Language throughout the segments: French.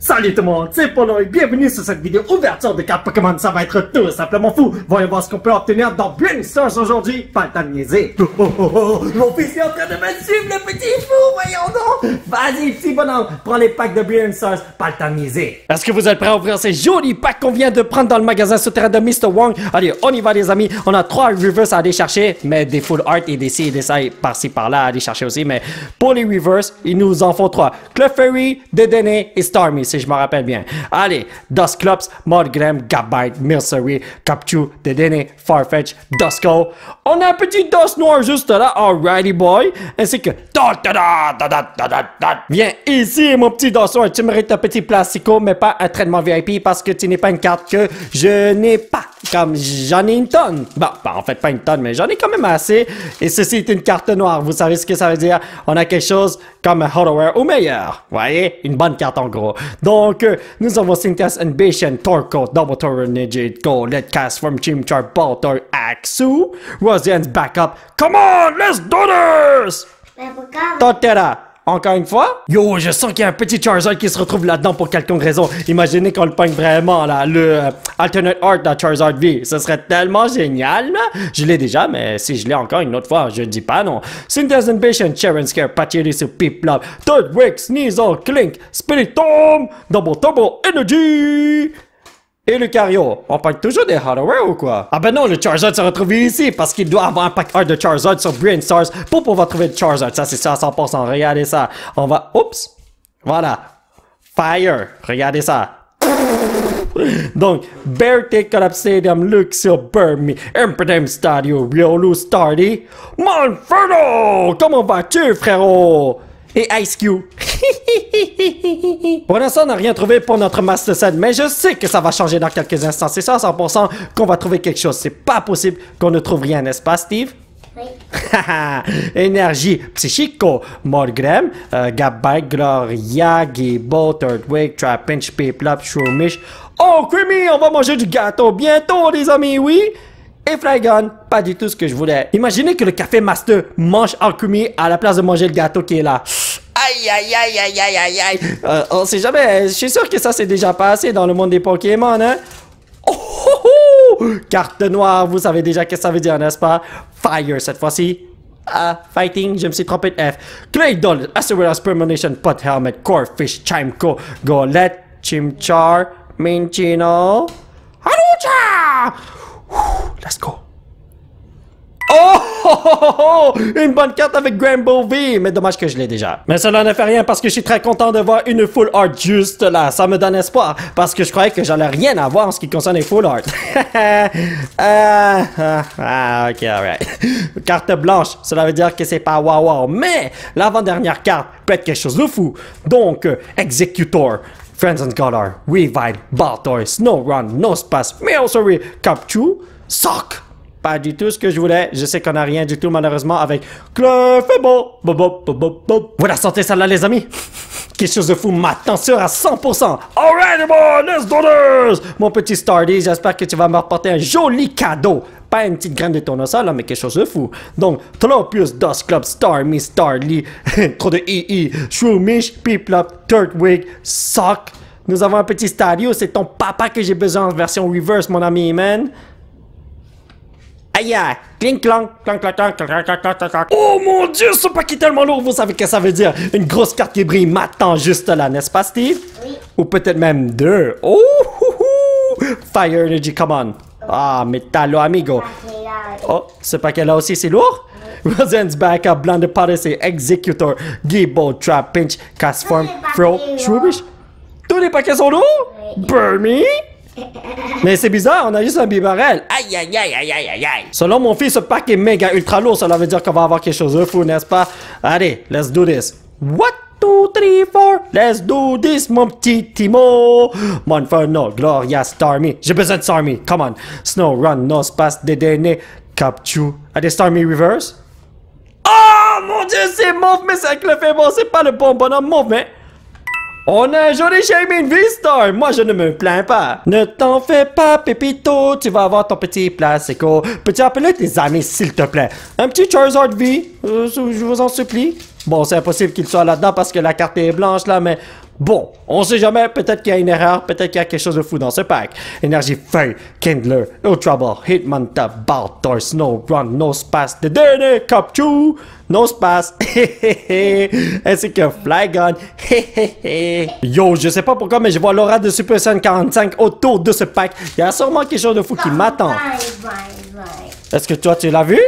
Salut tout le monde, c'est Polo et bienvenue sur cette vidéo ouverture de cartes Pokémon. Ça va être tout simplement fou. Voyons voir ce qu'on peut obtenir dans Brain Stars aujourd'hui. Pas le temps de niaiser. Mon fils est en train de me suivre, le petit fou, voyons donc. Vas-y, petit bonhomme, prends les packs de Brain Stars. Pas le temps de niaiser. Est-ce que vous êtes prêts à ouvrir ces jolis packs qu'on vient de prendre dans le magasin souterrain de Mr. Wong? Allez, on y va les amis. On a 3 reverse à aller chercher, mais des full art et des C et des ça par-ci par-là à aller chercher aussi. Mais pour les reverse, il nous en faut 3. Clefairy, Dedenne et Starmie, si je me rappelle bien. Allez, Dusclops, Modgram, Gabite, Milcery, Capchu, Dedenne, Farfetch, Duskull. On a un petit Dust Noir juste là, alrighty boy. Ainsi que... Viens ici mon petit Dust Noir, tu mérites un petit plastico, mais pas un traitement VIP parce que tu n'es pas une carte que je n'ai pas. Comme j'en ai une tonne. Bon, en fait pas une tonne, mais j'en ai quand même assez. Et ceci est une carte noire. Vous savez ce que ça veut dire? On a quelque chose comme un Hardware ou meilleur. Vous voyez? Une bonne carte en gros. Donc, nous avons Cynthia's Ambition, Torkoal, Double Tornado, Go, Let Cast from Chimchar, Baltor, Axu, Rosian's Backup. Come on, let's do this! Totera. Encore une fois? Yo, je sens qu'il y a un petit Charizard qui se retrouve là-dedans pour quelconque raison. Imaginez qu'on le pogne vraiment, là, le Alternate Art de Charizard V. Ce serait tellement génial, là. Je l'ai déjà, mais si je l'ai encore une autre fois, je dis pas non. Cynthia's Ambition, Sharon Scare, Pachirisu, Piplup, Third Wick, Sneasel, Clink, Spiritomb, Double Energy... Et Lucario, on parle toujours des hardware ou quoi? Ah ben non, le Charizard se retrouve ici parce qu'il doit avoir un pack art de Charizard sur Brain Stars pour pouvoir trouver le Charizard. Ça, c'est ça à 100%. Regardez ça. On va... Oups! Voilà. Fire. Regardez ça. Donc, Beartic, Collapsadium, Luxio, Burmy, Impedem Stadio, Riolu, Stardy, Monferno! Comment vas-tu, frérot? Et Ice Cube. Pour l'instant, on n'a rien trouvé pour notre Master Set, mais je sais que ça va changer dans quelques instants. C'est ça à 100% qu'on va trouver quelque chose. C'est pas possible qu'on ne trouve rien, n'est-ce pas, Steve? Oui. Énergie, Psychico, Morgrem, Gabite, Gloria, Gibo, Turtwig, Trapinch, Piplup, Shroomish. Oh, Creamy, on va manger du gâteau bientôt, les amis, oui? Et Flygon, pas du tout ce que je voulais. Imaginez que le café master mange Alchemy à la place de manger le gâteau qui est là. Aïe, aïe, aïe, aïe, aïe, aïe, aïe. On sait jamais, je suis sûr que ça c'est déjà passé dans le monde des Pokémon, hein. Oh, oh, oh. Carte noire, vous savez déjà ce que ça veut dire, n'est-ce pas? Fire cette fois-ci. Fighting, je me suis trompé de F. Claydol, Acerus Permanation, Pot Helmet, Corfish, Chimco, Golett, Chimchar, Minchino. Halucha! Let's go. Oh! Une bonne carte avec Gramble V, mais dommage que je l'ai déjà. Mais cela ne fait rien parce que je suis très content de voir une full art juste là. Ça me donne espoir parce que je croyais que j'allais rien avoir en ce qui concerne les full art. Ok, alright. Carte blanche, cela veut dire que c'est pas wow. Mais l'avant-dernière carte peut être quelque chose de fou. Donc, Executor. Friends and Color, Weavile, Baltoy, Snowrun, Nosepass, Milcery, Capchu, Sock. Pas du tout ce que je voulais. Je sais qu'on a rien du tout malheureusement avec Clefairy. Vous la sentez celle-là les amis? Quelque chose de fou, ma tension à 100%. Alright boy, let's do this! Mon petit Stardy, j'espère que tu vas me rapporter un joli cadeau. Pas une petite graine de tournesol, là, mais quelque chose de fou. Donc, Tropius, Dusclops, Starmie, Starly, trop de II, Shroomish, Piplup, Turtwig, Sock. Nous avons un petit Stadio, c'est ton papa que j'ai besoin en version reverse, mon ami, man. Aïe, clink, clank, clank, clank, clank, clank, clank, clank, clank. Oh mon dieu, ce paquet est tellement lourd, vous savez ce que ça veut dire? Une grosse carte qui brille m'attend juste là, n'est-ce pas, Steve? Oui. Ou peut-être même 2. Oh, Fire Energy, come on. Ah, Metallo, amigo. Oh, ce paquet-là aussi, c'est lourd? Rosen's Backup, Blanc de Policy, Executor, Gibo, Trap, Pinch, Castform, Fro, Shroomish. Tous les paquets sont lourds? Oui. Burmy? Mais c'est bizarre, on a juste un bibarel. Aïe, aïe, aïe, aïe, aïe, aïe, aïe. Selon mon fils, ce pack est méga ultra lourd. Cela veut dire qu'on va avoir quelque chose de fou, n'est-ce pas? Allez, let's do this. What? 2, 3, 4. Let's do this, mon petit Timo. Monferno, Gloria, Starmie. J'ai besoin de Starmie. Come on. Snowrun, Nosepass, Dedenne, Capchu. A des Starmie reverse? Oh mon dieu, c'est mauve, mais c'est avec le fait bon. C'est pas le bon bonhomme mauve, mais. On a un joli Shaymin V-Star. Moi, je ne me plains pas. Ne t'en fais pas, Pépito. Tu vas avoir ton petit plastico. Peux-tu appeler tes amis, s'il te plaît? Un petit Charizard V. Je vous en supplie. Bon, c'est impossible qu'il soit là-dedans parce que la carte est blanche, là, mais Bon, on sait jamais, peut-être qu'il y a une erreur, peut-être qu'il y a quelque chose de fou dans ce pack. Énergie Feuille, Kindler, Ultra Ball, Hitmontop, Baltor, Snow Run, No Space, The Dernier, Capchu, No Space, ainsi que Flygon, Yo, je sais pas pourquoi, mais je vois l'aura de Super Saiyan 45 autour de ce pack. Il y a sûrement quelque chose de fou qui m'attend. Est-ce que toi, tu l'as vu?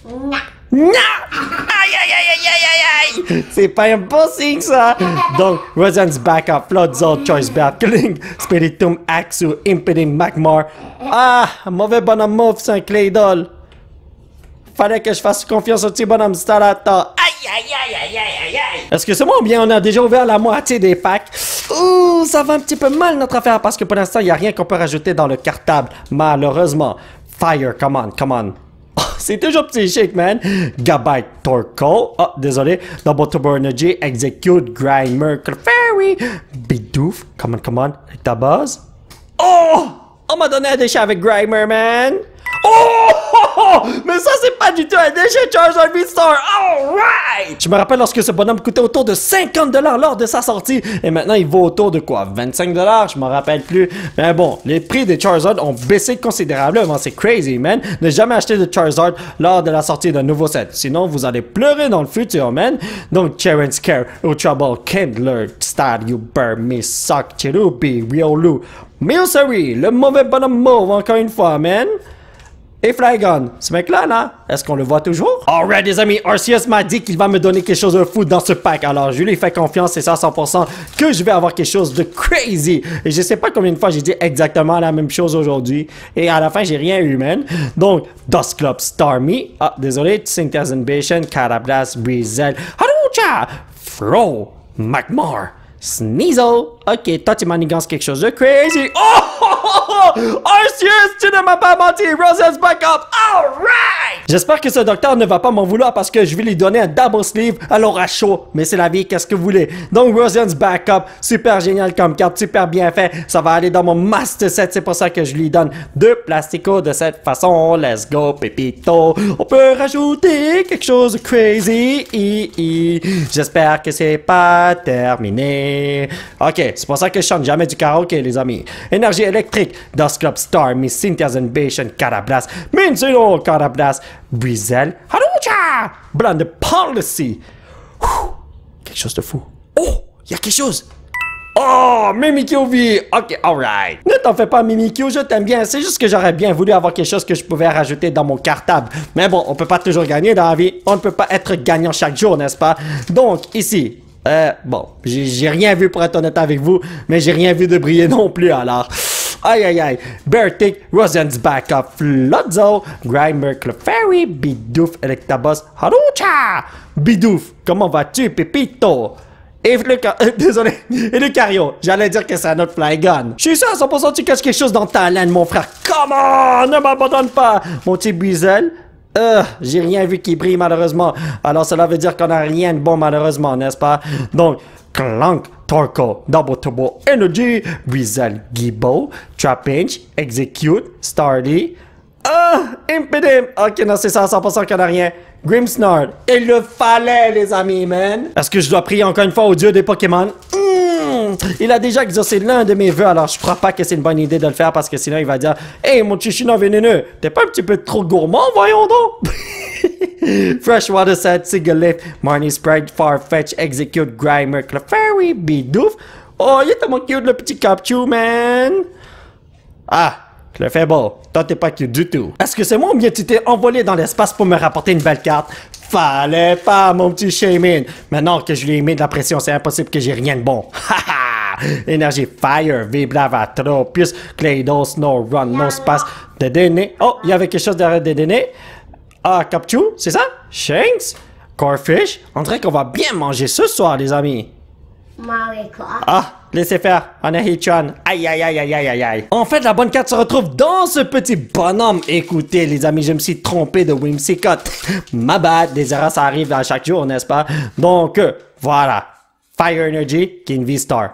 Non. Non! Aïe, aïe, aïe, aïe, aïe, aïe, aïe! C'est pas un bon signe, ça! Donc, Rosen's Backup, Floodzolt, Choice Battling, Spiritomb, Axu, Impeding, Magmar. Ah! Mauvais bonhomme mauve, c'est un Claydol. Fallait que je fasse confiance au petit bonhomme Starata. Aïe, aïe, aïe, aïe, aïe, aïe, aïe! Est-ce que c'est moi ou bien on a déjà ouvert la moitié des packs? Ouh, ça va un petit peu mal notre affaire parce que pour l'instant, il n'y a rien qu'on peut rajouter dans le cartable. Malheureusement. Fire, come on, come on. C'est toujours psychique, man. Gabite, Torkoal. Oh, désolé. Double Turbo Energy, Execute, Grimer, Clefairy. Bidoof. Come on, avec ta base. Oh! On m'a donné un déchet avec Grimer, man. Oh! Mais ça, c'est pas du tout un déchet Charizard V-Star. Alright! Je me rappelle lorsque ce bonhomme coûtait autour de 50$ lors de sa sortie. Et maintenant, il vaut autour de quoi? 25$? Je m'en rappelle plus. Mais bon, les prix des Charizard ont baissé considérablement. C'est crazy, man. Ne jamais acheter de Charizard lors de la sortie d'un nouveau set. Sinon, vous allez pleurer dans le futur, man. Donc, Cheren Scare, Ultra Ball, Kindler, Staryu, Burmy, Sock, Cherubi, Riolu, Milcery, le mauvais bonhomme mauve, encore une fois, man. Et Flygon, ce mec-là, là, est-ce qu'on le voit toujours? Alright, les amis, Arceus m'a dit qu'il va me donner quelque chose de fou dans ce pack. Alors, je lui fais confiance et c'est à 100% que je vais avoir quelque chose de crazy. Et je sais pas combien de fois j'ai dit exactement la même chose aujourd'hui. Et à la fin, j'ai rien eu, man. Donc, Dusclops, Starmie. Ah, désolé, Synthesis Invasion, Carablast, Breezel, Harucha, Fro, Magmar. Sneasel. Ok, toi tu manigances quelque chose de crazy. Oh! Arceus, tu ne m'as pas menti. Rosen's Backup. Alright! J'espère que ce docteur ne va pas m'en vouloir parce que je vais lui donner un double sleeve à l'aura chaud. Mais c'est la vie, qu'est-ce que vous voulez? Donc Rosen's Backup, super génial comme carte, super bien fait. Ça va aller dans mon Master Set. C'est pour ça que je lui donne 2 plasticos de cette façon. Let's go, Pépito. On peut rajouter quelque chose de crazy. J'espère que c'est pas terminé. Ok, c'est pour ça que je chante jamais du karaoké, les amis. Énergie électrique, Dusclops, Starmie, Synthesis Invasion, Carablast, Minsino, Carablast, Breezel, Harucha, Bland Policy. Quelque chose de fou. Oh, il y a quelque chose. Oh, Mimikyu V. Ok, alright. Ne t'en fais pas, Mimikyu, je t'aime bien. C'est juste que j'aurais bien voulu avoir quelque chose que je pouvais rajouter dans mon cartable. Mais bon, on peut pas toujours gagner dans la vie. On ne peut pas être gagnant chaque jour, n'est-ce pas? Donc, ici... bon, j'ai rien vu pour être honnête avec vous, mais j'ai rien vu de briller non plus, alors. Aïe, aïe, aïe. Beartic, Rosen's Backup, Floodzolt, Grimer, Clefairy, Bidoof, Electabuzz, Harucha! Bidoof, comment vas-tu, Pépito? Et désolé, et Lucario, j'allais dire que c'est un autre Flygon. Je suis sûr à 100% tu caches quelque chose dans ta laine, mon frère. Comment? Ne m'abandonne pas. Mon petit Breezel. J'ai rien vu qui brille malheureusement. Alors cela veut dire qu'on a rien de bon malheureusement, n'est-ce pas? Donc, Clank, Torkoal, Double Turbo Energy, Breezel, Gibo, Trapinch, Execute, Starly. Impedim. Ok, non, c'est ça à 100% qu'on a rien. Grimmsnarl. Il le fallait, les amis, man. Est-ce que je dois prier encore une fois au dieu des Pokémon? Il a déjà exaucé l'un de mes vœux, alors je crois pas que c'est une bonne idée de le faire parce que sinon il va dire hey, mon chichino vénéneux, t'es pas un petit peu trop gourmand, voyons donc? Freshwater Set, Sigalith, Marnie Sprite, Farfetch, Execute, Grimer, Clefairy, Bidoof. Oh, il est tellement cute le petit Capchu, man. Ah, Clefairy, toi t'es pas cute du tout. Est-ce que c'est moi ou bien tu t'es envolé dans l'espace pour me rapporter une belle carte? Fallait pas, mon petit Shaman. Maintenant que je lui ai mis de la pression, c'est impossible que j'ai rien de bon. Énergie Fire, Viblava, Tropius, Claydol, Snow Run, No Space, Dedenne. Oh, il y avait quelque chose derrière Dedenne. Ah, Capchu, c'est ça? Shanks? Corfish? On dirait qu'on va bien manger ce soir, les amis. Ah, laissez faire. On a Hitchon. Aïe, aïe, aïe, aïe, aïe, aïe. En fait, la bonne carte se retrouve dans ce petit bonhomme. Écoutez, les amis, je me suis trompé de Whimsicott. Ma bad. Des erreurs, ça arrive à chaque jour, n'est-ce pas? Donc, voilà. Fire Energy, King V-Star.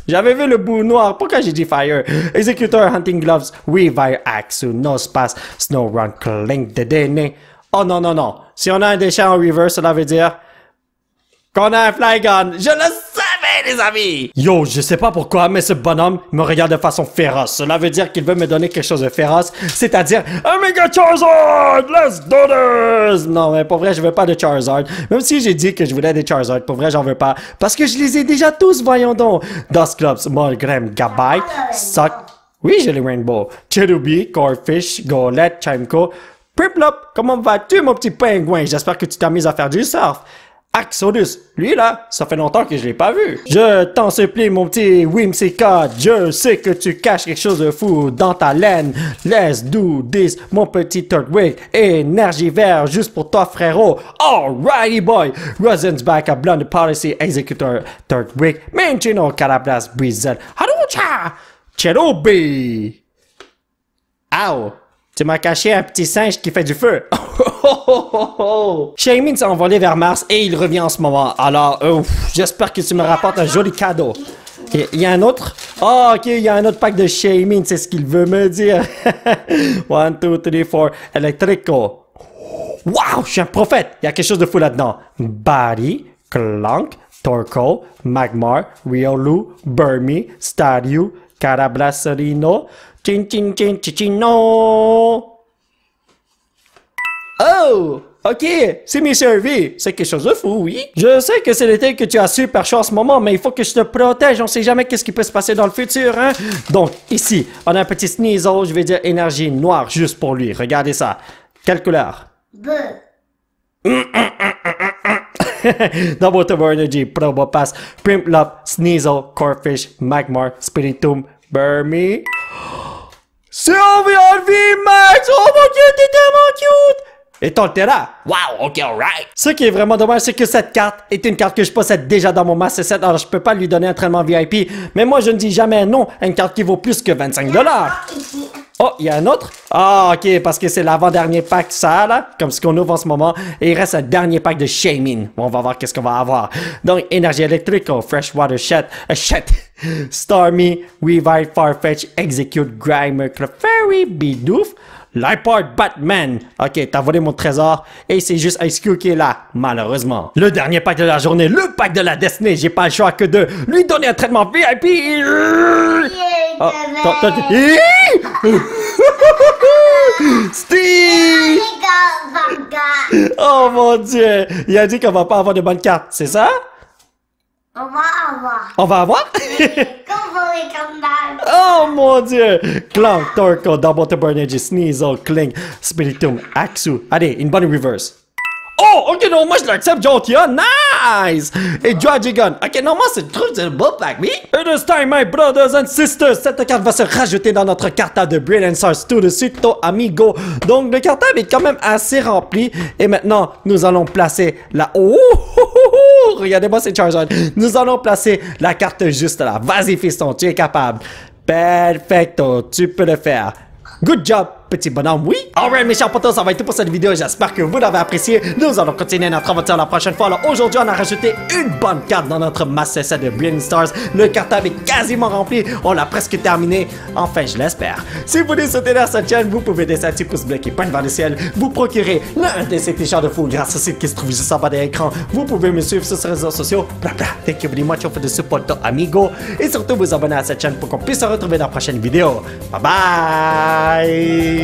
J'avais vu le bout noir. Pourquoi j'ai dit Fire? Executor, Hunting Gloves, Weavire, Axu, No Space, Snow Run, Clink, Dedenne. Oh non, non, non. Si on a un déchet en reverse, cela veut dire qu'on a un Flygon. Je le savais! les amis! Yo, je sais pas pourquoi, mais ce bonhomme me regarde de façon féroce. Cela veut dire qu'il veut me donner quelque chose de féroce, c'est-à-dire un Mega Charizard! Let's do this! Non, mais pour vrai, je veux pas de Charizard. Même si j'ai dit que je voulais des Charizard, pour vrai, j'en veux pas. Parce que je les ai déjà tous, voyons donc. Dusclops, Molgrem, Gabite, Suck. Oui, j'ai les Rainbow. Cherubi, Corfish, Golett, Chimco. Priplop, comment vas-tu, mon petit pingouin? J'espère que tu t'amuses à faire du surf. Axodus, lui là, ça fait longtemps que je l'ai pas vu. Je t'en supplie, mon petit Whimsicott, je sais que tu caches quelque chose de fou dans ta laine. Let's do this, mon petit Turtwig. Énergie vert, juste pour toi, frérot. Alrighty boy. Rosensback a Blonde Policy Executor Turtwig. Minchino Carablas Brizel. Harucha! Cherubi! Ow! Tu m'as caché un petit singe qui fait du feu. Shaymin s'est envolé vers Mars et il revient en ce moment. Alors, j'espère que tu me rapportes un joli cadeau. Il y a un autre? Oh, ok, il y a un autre pack de Shaymin, c'est ce qu'il veut me dire. 1, 2, 3, 4, Electrico. Wow, je suis un prophète. Il y a quelque chose de fou là-dedans. Barry, Clunk, Torkoal, Magmar, Riolu, Burmy, Staryu, Carablasserino, Chin Chin Chin Chichino. Oh! Ok, c'est mes servis. C'est quelque chose de fou, oui. Je sais que c'est l'été que tu as super chaud en ce moment, mais il faut que je te protège. On sait jamais qu'est-ce qui peut se passer dans le futur, hein? Donc, ici, on a un petit Sneasel, je vais dire énergie noire juste pour lui. Regardez ça. Quelle couleur? Bleu. Double Turbo Energy, Probopass, Prinplup, Sneasel, Corfish, Magmar, Spiritomb, Burmy. Sylveon VMAX! Oh mon dieu, t'es tellement cute! Et Torterra! Wow, ok, alright! Ce qui est vraiment dommage, c'est que cette carte est une carte que je possède déjà dans mon Master Set, alors je peux pas lui donner un traitement VIP, mais moi je ne dis jamais non à une carte qui vaut plus que 25 $. Oh, il y a un autre? Ah, ok, parce que c'est l'avant-dernier pack, ça, là, comme ce qu'on ouvre en ce moment, et il reste un dernier pack de Shaymin. On va voir qu'est-ce qu'on va avoir. Donc, énergie électrique, Freshwater Shed, Starmie, Weavile, Farfetch, Execute, Grimer, Clefairy, Bidoof, Lipard Batman. Ok, t'as volé mon trésor et c'est juste Ice Cube qui est là, malheureusement. Le dernier pack de la journée, le pack de la destinée. J'ai pas le choix que de lui donner un traitement VIP. Oh, Steve! Oh mon dieu! Il a dit qu'on va pas avoir de bonnes cartes, c'est ça? On va avoir. On va avoir? Oh mon dieu! Clunk, Torkoal, Double Turbo Energy, Sneasel, Kling, Spiritomb, Axu. Allez, une bonne reverse. Oh, ok, non, moi je l'accepte, Jolteon, nice! Et Dragon, ok, non, moi c'est trop de beau pack, oui? It is time, my brothers and sisters! Cette carte va se rajouter dans notre cartable de Brilliant Stars tout de suite, amigo. Donc, le cartable est quand même assez rempli. Et maintenant, nous allons placer la... Oh, regardez-moi ces Charizard. Nous allons placer la carte juste là. Vas-y, fiston, tu es capable. Perfecto, tu peux le faire. Good job, petit bonhomme, oui? Alright, mes chers potos, ça va être tout pour cette vidéo. J'espère que vous l'avez apprécié. Nous allons continuer notre aventure la prochaine fois. Alors, aujourd'hui, on a rajouté une bonne carte dans notre Master Set de Brilliant Stars. Le cartable est quasiment rempli. On l'a presque terminé. Enfin, je l'espère. Si vous voulez soutenir cette chaîne, vous pouvez laisser un petit pouce bleu qui pointe vers le ciel. Vous procurer l'un de ces t-shirts de fou grâce au site qui se trouve juste en bas de l'écran. Vous pouvez me suivre sur les réseaux sociaux. Bla bla. Thank you very much for the support, amigo. Et surtout, vous abonner à cette chaîne pour qu'on puisse se retrouver dans la prochaine vidéo. Bye bye!